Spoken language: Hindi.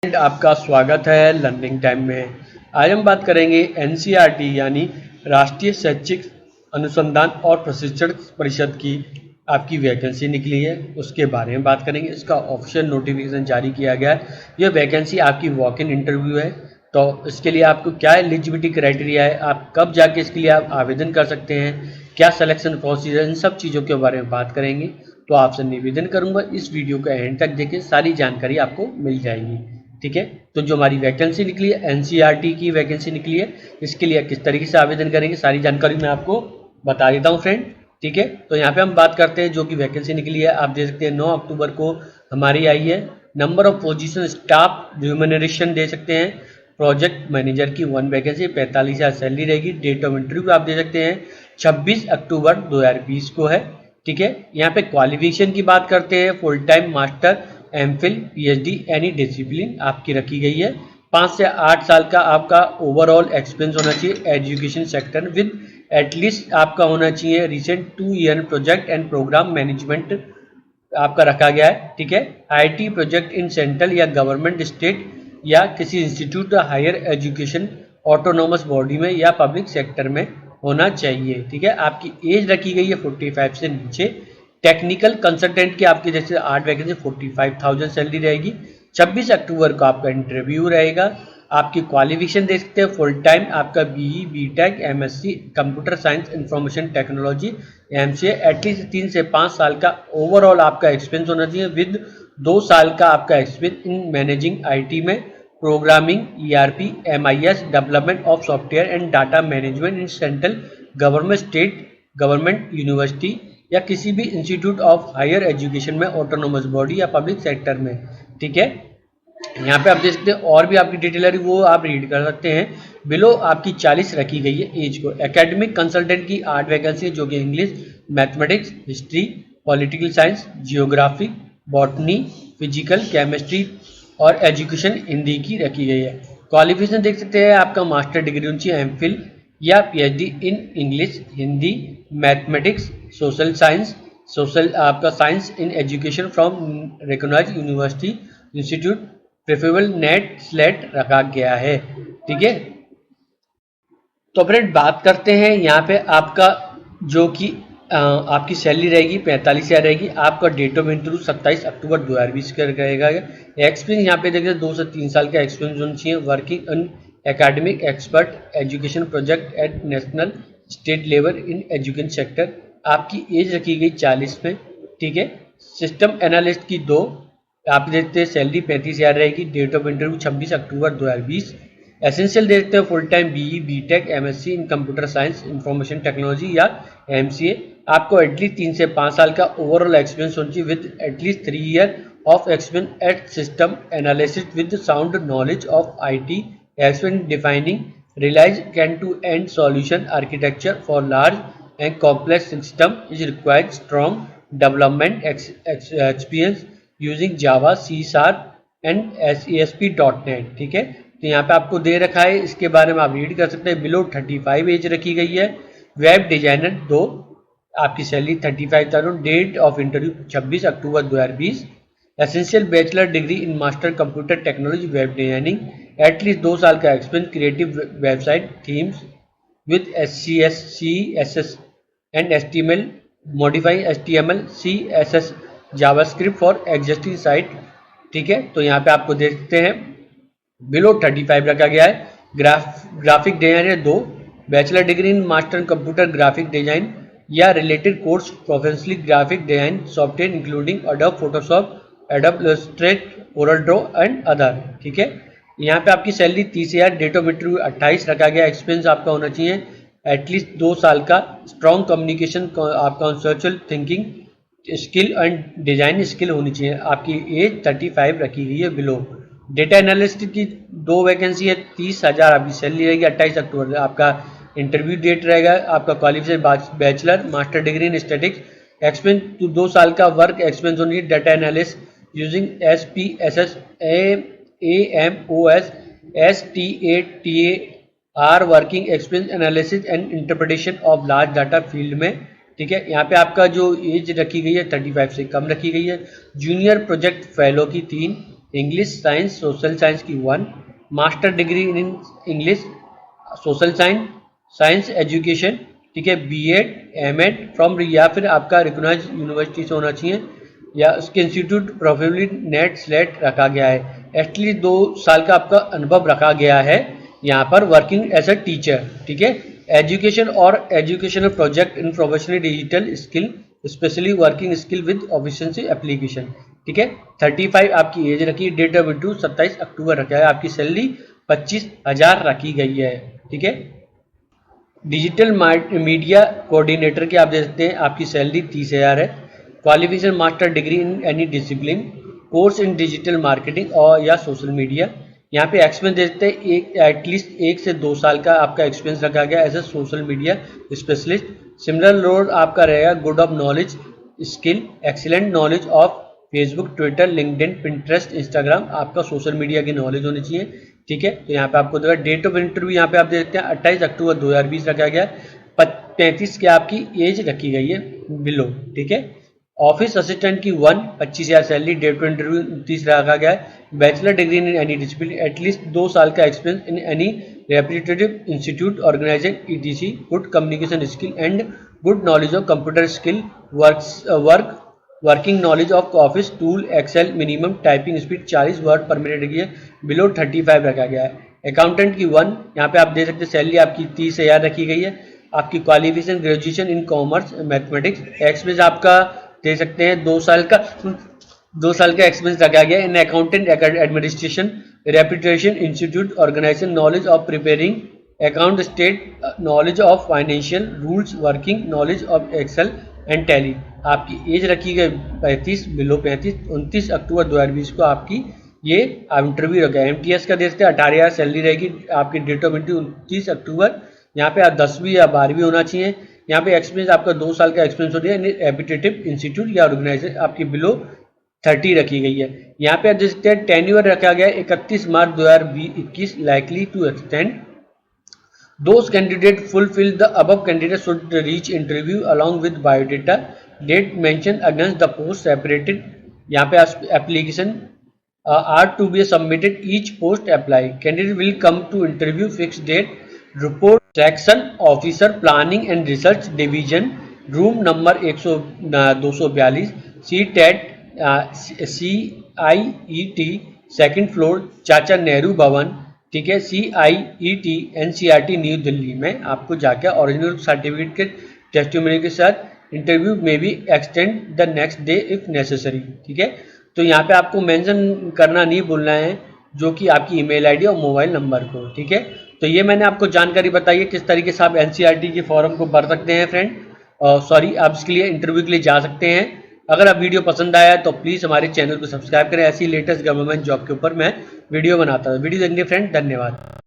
आपका स्वागत है लर्निंग टाइम में। आज हम बात करेंगे एनसीईआरटी यानी राष्ट्रीय शैक्षिक अनुसंधान और प्रशिक्षण परिषद की आपकी वैकेंसी निकली है, उसके बारे में बात करेंगे। इसका ऑफिशियल नोटिफिकेशन जारी किया गया है। यह वैकेंसी आपकी वॉक इन इंटरव्यू है, तो इसके लिए आपको क्या एलिजिबिलिटी क्राइटेरिया है, आप कब जाके इसके लिए आप आवेदन कर सकते हैं, क्या सिलेक्शन प्रोसीजर, इन सब चीज़ों के बारे में बात करेंगे। तो आपसे निवेदन करूंगा इस वीडियो का एंड तक देखें, सारी जानकारी आपको मिल जाएगी। ठीक है, तो जो हमारी वैकेंसी निकली है, एनसीईआरटी की वैकेंसी निकली है, इसके लिए किस तरीके से आवेदन करेंगे सारी जानकारी मैं आपको बता देता हूँ फ्रेंड। ठीक है, तो यहाँ पे हम बात करते हैं जो कि वैकेंसी निकली है। आप देख सकते हैं 9 अक्टूबर को हमारी आई है। Number of position staff remuneration दे सकते हैं। प्रोजेक्ट मैनेजर की 1 वैकेंसी, 45,000 सैलरी रहेगी। डेट ऑफ इंटरव्यू आप दे सकते हैं 26 अक्टूबर 2020 को है। ठीक है, यहाँ पे क्वालिफिकेशन की बात करते हैं, full time master, MPhil, PhD any discipline आपकी रखी गई है। 5 से 8 साल का आपका ओवरऑल एक्सपीरियंस होना चाहिए एजुकेशन सेक्टर विद एटलीस्ट आपका होना चाहिए recent 2 year project and program management आपका रखा गया है। ठीक है, आईटी प्रोजेक्ट इन सेंट्रल या गवर्नमेंट स्टेट या किसी institute higher education autonomous body में या पब्लिक सेक्टर में होना चाहिए। ठीक है, आपकी एज रखी गई है 45 से नीचे। टेक्निकल कंसल्टेंट की आपकी जैसे 8 वैकेंसी, 45,000 सैलरी रहेगी। 26 अक्टूबर को आपका इंटरव्यू रहेगा। आपकी क्वालिफिकेशन देख सकते हैं, फुल टाइम आपका BE, BTech, MSc computer science information technology, MCA, at least 3 से 5 साल का ओवरऑल आपका एक्सपीरियंस होना चाहिए विद 2 साल का आपका एक्सपीरियंस इन मैनेजिंग आईटी में, programming, ERP, MIS, development of software and data management in central government, state government, university या किसी भी इंस्टीट्यूट ऑफ हायर एजुकेशन में, ऑटोनोमस बॉडी या पब्लिक सेक्टर में। ठीक है, यहाँ पे आप देख सकते हैं और भी आपकी डिटेल है वो आप रीड कर सकते हैं। बिलो आपकी 40 रखी गई है एज को। एकेडमिक कंसल्टेंट की 8 वैकेंसी है जो कि English, mathematics, history, political science, geography, botany, physical, chemistry और एजुकेशन हिंदी की रखी गई है। क्वालिफिकेशन देख सकते हैं, आपका मास्टर डिग्री होनी चाहिए, एमफिल या PhD in English, Hindi, mathematics, social science, आपका science in education from recognised university institute, preferable NET SLET रखा गया है। ठीक है, तो फ्रेंड बात करते हैं यहाँ पे आपका जो कि आपकी सैलरी रहेगी 45,000 रहेगी। आपका डेट ऑफ इंटरव्यू 27 अक्टूबर 2020 का रहेगा। एक्सपीरियंस यहाँ पे देखिए 2 से 3 साल का एक्सपीरियंस होना चाहिए। Working in academic expert education project at national state level in education sector. आपकी एज रखी गई 40 में। ठीक है, सिस्टम एनालिस्ट की 2, आप देखते हैं सैलरी 35,000 रहेगी। Date of interview 26 October 2020। Essential देखते हैं full time BE, BTech, MSc in computer science information technology या एमसीए। आपको एटलीस्ट 3 से 5 साल का ओवरऑल एक्सपीरियंस होना चाहिए with at least 3 year of experience at system analysis with sound knowledge of IT experience defining realise can to end solution architecture for large and complex system is required strong development experience using Java, C sharp and ASP.NET। ठीक है, तो यहाँ पे आपको दे रखा है, इसके बारे में आप रीड कर सकते हैं। बिलो 35 एज रखी गई है। वेब डिजाइनर 2, आपकी salary 35,000। Date of interview 26 October 2020। Essential bachelor degree in master computer technology web designing, at least 2 साल का experience creative website themes with SCS, CSS and HTML, modifying HTML, CSS, JavaScript for existing site. ठीक है, तो यहाँ पे आपको देखते हैं बिलो 35 रखा गया है। Graphic designer 2, bachelor degree in master computer graphic design या related course, professionally graphic design software including Adobe Photoshop, Adobe illustrate, Corel draw and other. ठीक है, यहाँ पे आपकी सैलरी 30,000। डेट ऑफ इंटरव्यू 28 रखा गया। एक्सपीरियंस आपका होना चाहिए एटलीस्ट 2 साल का। स्ट्रॉन्ग कम्युनिकेशन, आपका conceptual thinking skill and design skill होनी चाहिए। आपकी एज 35 रखी गई है बिलो। डेटा एनालिस्ट की 2 वैकेंसी है, 30,000 आपकी सैलरी रहेगी। 28 अक्टूबर आपका इंटरव्यू डेट रहेगा। आपका qualification bachelor, master degree in statics, experience तो 2 साल का वर्क एक्सपीरियंस होनी चाहिए। Data analyst using SPSS, AMOS, STATAR, working experience analysis and interpretation of large data field में। ठीक है, यहाँ पे आपका जो एज रखी गई है 35 से कम रखी गई है। जूनियर प्रोजेक्ट फेलो की 3, इंग्लिश साइंस सोशल साइंस की 1, master degree in English social science science education, ठीक है, बीएड एमएड फ्रॉम या फिर आपका रिकॉग्नाइज यूनिवर्सिटी से होना चाहिए या उसके इंस्टीट्यूट प्रोफेबली नेट स्लेट रखा गया है, एटलीस्ट 2 साल का आपका अनुभव रखा गया है यहाँ पर वर्किंग एज अ टीचर, ठीक है। एजुकेशन और educational project in professional digital skill specially working skill with efficiency application, ठीक है। 35 आपकी एज रखी है, डेट ऑफ इंटरव्यू 27 अक्टूबर रखा है, आपकी सैलरी 25,000 रखी गई है, ठीक है। डिजिटल मीडिया कोऑर्डिनेटर की आप देख सकते हैं आपकी सैलरी 30,000 है। Qualification master degree in any discipline, course in digital marketing और या सोशल मीडिया। यहाँ पे एक्सपीरियंस देते हैं एक एटलीस्ट 1 से 2 साल का आपका एक्सपीरियंस रखा गया as a social media specialist. Similar role आपका रहेगा good of knowledge skill, excellent knowledge of Facebook Twitter LinkedIn Pinterest Instagram, आपका सोशल मीडिया की नॉलेज होनी चाहिए, ठीक है। तो यहाँ पे आपको देगा डेट ऑफ इंटरव्यू यहाँ पे आप देख सकते हैं 28 अक्टूबर 2020 रखा गया है, 35 की आपकी एज रखी गई है बिलो, ठीक है। ऑफिस असिस्टेंट की 1, 25,000 सैलरी, डेट ऑफ इंटरव्यू 29 रखा गया है। Bachelor degree in any discipline, at least 2 साल का experience in any reputative institute organizing etc, good communication skill and good knowledge of computer skill, working knowledge of office tool Excel, minimum typing speed 40 word per minute की है, बिलो 35 रखा गया है। अकाउंटेंट की 1, यहाँ पे आप देख सकते हैं सैलरी आपकी 30,000 रखी गई है। आपकी qualification graduation in commerce mathematics, experience आपका दे सकते हैं 2 साल का एक्सपीरियंस रखा गया in accountant administration, reputation institute organisation, knowledge of preparing account state, knowledge of financial rules, working knowledge of Excel and Tally. आपकी एज रखी गई 35 बिलो 35, 29 अक्टूबर 2020 को आपकी ये इंटरव्यू रखा है। एमटीएस का देखते हैं 18,000 सैलरी रहेगी, आपकी डेट ऑफ इंटरव्यू 29 अक्टूबर, यहाँ पे आप 10वीं या 12वीं होना चाहिए। यहाँ पे एक्सपीरियंस आपका 2 साल का एक्सपीरियंस होता है रेपुटेटिव इंस्टीट्यूट या ऑर्गेनाइजेशन, आपकी बिलो 30 रखी गई है। यहाँ पे आप देख सकते हैं टेन्योर रखा गया है 31 March 2021, likely to extend. Those candidates fulfill the above candidates should reach interview along with biodata. Date mentioned against the post separated. यहाँ पे application are to be submitted each post apply. Candidate will come to interview fixed date. Report section officer planning and research division, room number 242, CTET CIET second floor चाचा नेहरू भवन, ठीक है, CIET NCERT न्यू दिल्ली में आपको जाकर ओरिजिनल सर्टिफिकेट के टेस्टिमोनी के साथ इंटरव्यू में भी extend the next day if necessary, ठीक है। तो यहाँ पे आपको मेंशन करना नहीं भूलना है जो कि आपकी ईमेल आईडी और मोबाइल नंबर को, ठीक है। तो ये मैंने आपको जानकारी बताई है किस तरीके से आप NCERT के फॉर्म को भर सकते हैं फ्रेंड, सॉरी आप इसके लिए इंटरव्यू के लिए जा सकते हैं। अगर आप वीडियो पसंद आया तो प्लीज़ हमारे चैनल को सब्सक्राइब करें, ऐसी लेटेस्ट गवर्नमेंट जॉब के ऊपर मैं वीडियो बनाता हूँ। वीडियो देखने फ्रेंड, धन्यवाद।